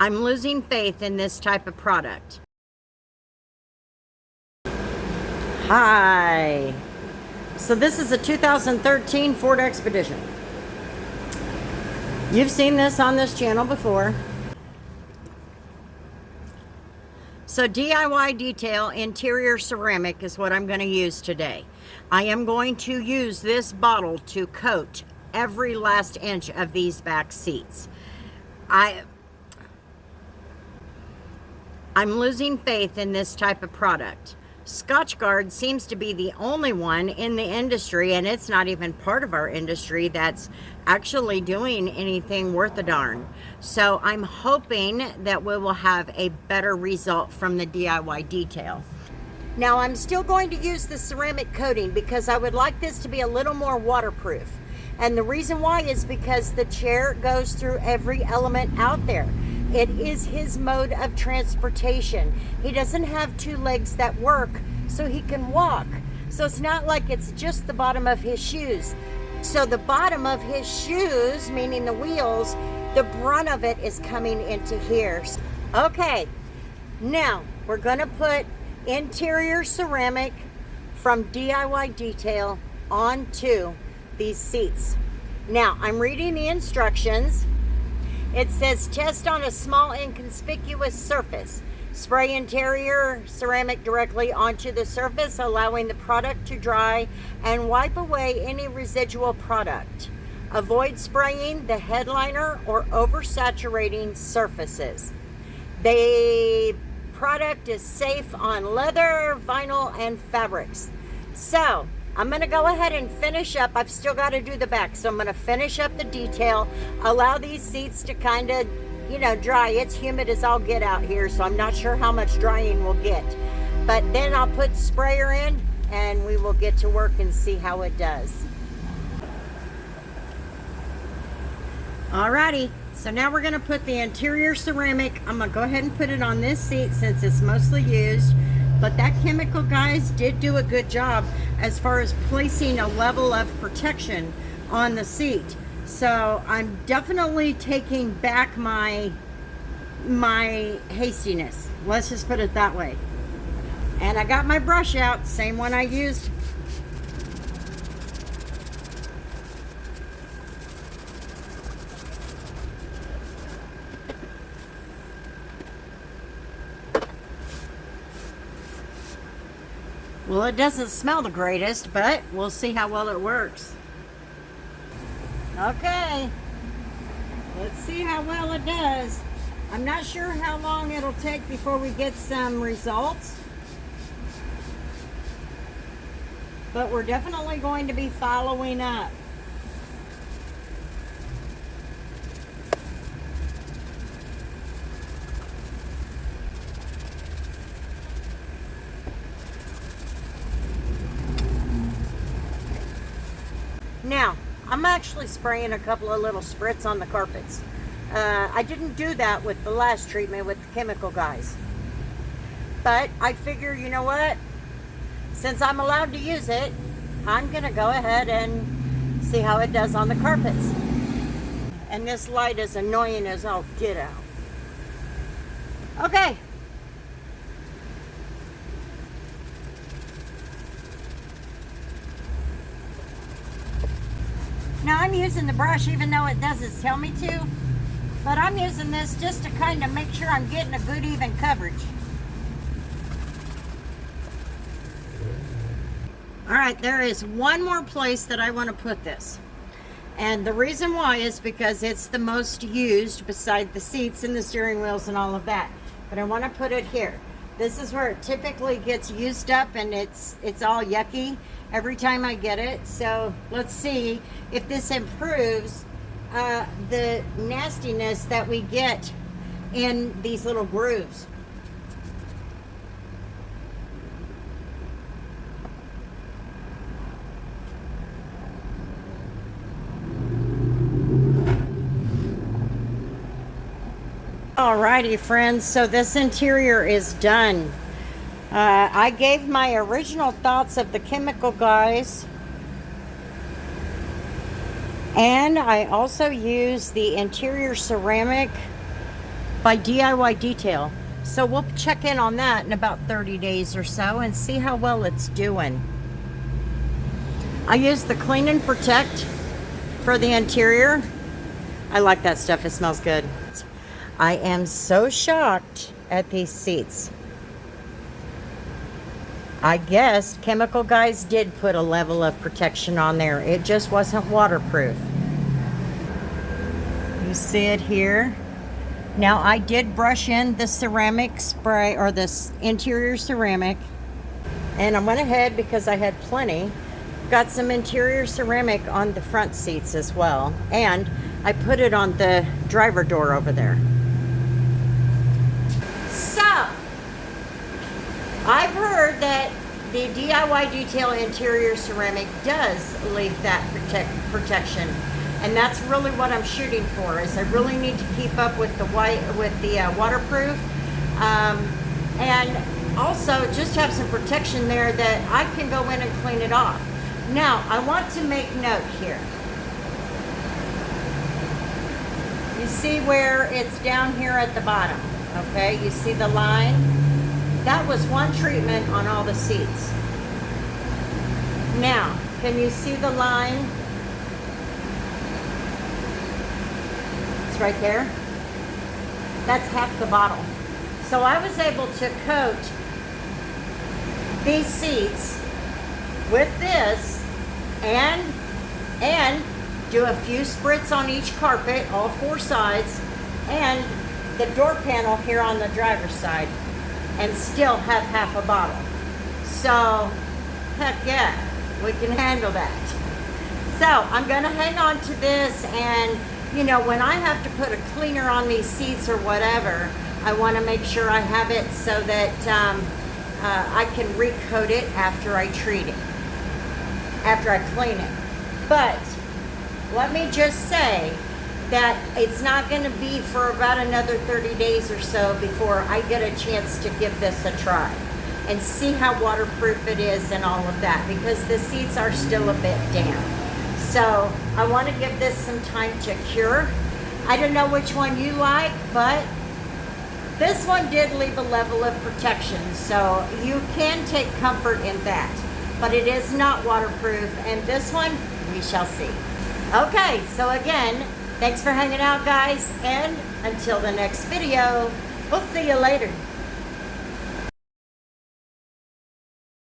I'm losing faith in this type of product. Hi. So this is a 2013 Ford Expedition. You've seen this on this channel before. So DIY detail interior ceramic is what I'm going to use today. I am going to use this bottle to coat every last inch of these back seats. I'm losing faith in this type of product. Scotchgard seems to be the only one in the industry, and it's not even part of our industry, that's actually doing anything worth a darn. So I'm hoping that we will have a better result from the DIY detail. Now I'm still going to use the ceramic coating because I would like this to be a little more waterproof. And the reason why is because the chair goes through every element out there. It is his mode of transportation. He doesn't have two legs that work, so he can walk. So it's not like it's just the bottom of his shoes. So the bottom of his shoes, meaning the wheels, the brunt of it is coming into here. Okay, now we're gonna put interior ceramic from DIY Detail onto these seats. Now I'm reading the instructions. It says test on a small inconspicuous surface. Spray interior ceramic directly onto the surface, allowing the product to dry, and wipe away any residual product. Avoid spraying the headliner or oversaturating surfaces. The product is safe on leather, vinyl, and fabrics. So I'm going to go ahead and finish up. I've still got to do the back, so I'm going to finish up the detail, allow these seats to kind of, dry. It's humid as all get out here, so I'm not sure how much drying we'll get. But then I'll put sprayer in, and we will get to work and see how it does. Alrighty, so now we're going to put the interior ceramic. I'm going to go ahead and put it on this seat since it's mostly used. But that chemical, guys, did do a good job as far as placing a level of protection on the seat. So I'm definitely taking back my hastiness. Let's just put it that way. And I got my brush out, same one I used. Well, it doesn't smell the greatest, but we'll see how well it works. Okay, let's see how well it does. I'm not sure how long it'll take before we get some results, but we're definitely going to be following up. Now, I'm actually spraying a couple of little spritz on the carpets. I didn't do that with the last treatment with the chemical guys. But I figure, you know what? Since I'm allowed to use it, I'm going to go ahead and see how it does on the carpets. And this light is annoying as all get out. Okay. Now I'm using the brush even though it doesn't tell me to, but I'm using this just to kind of make sure I'm getting a good even coverage. All right, there is one more place that I want to put this. And the reason why is because it's the most used beside the seats and the steering wheels and all of that. But I want to put it here. This is where it typically gets used up and it's all yucky every time I get it. So let's see if this improves the nastiness that we get in these little grooves. Alrighty friends, so this interior is done. I gave my original thoughts of the chemical guys, and I also used the interior ceramic by DIY Detail. So we'll check in on that in about 30 days or so and see how well it's doing. I use the Clean and Protect for the interior. I like that stuff, it smells good. I am so shocked at these seats. I guess chemical guys did put a level of protection on there. It just wasn't waterproof. You see it here. Now I did brush in the ceramic spray, or this interior ceramic, and I went ahead because I had plenty. Got some interior ceramic on the front seats as well, and I put it on the driver door over there. So I've heard that the DIY Detail interior ceramic does leave that protection, and that's really what I'm shooting for. Is I really need to keep up with the waterproof, and also just have some protection there that I can go in and clean it off. Now I want to make note here. You see where it's down here at the bottom, okay? You see the line? That was one treatment on all the seats. Now, can you see the line? It's right there. That's half the bottle. So I was able to coat these seats with this and do a few spritz on each carpet, all four sides, and the door panel here on the driver's side, and still have half a bottle. So, heck yeah, we can handle that. So, I'm gonna hang on to this, and you know, when I have to put a cleaner on these seats or whatever, I wanna make sure I have it so that I can recoat it after I treat it, after I clean it. But let me just say that it's not going to be for about another 30 days or so before I get a chance to give this a try and see how waterproof it is and all of that, because the seats are still a bit damp. So I want to give this some time to cure. I don't know which one you like, but this one did leave a level of protection, so you can take comfort in that. But it is not waterproof, and this one, we shall see. Okay, so again, thanks for hanging out, guys, and until the next video, we'll see you later.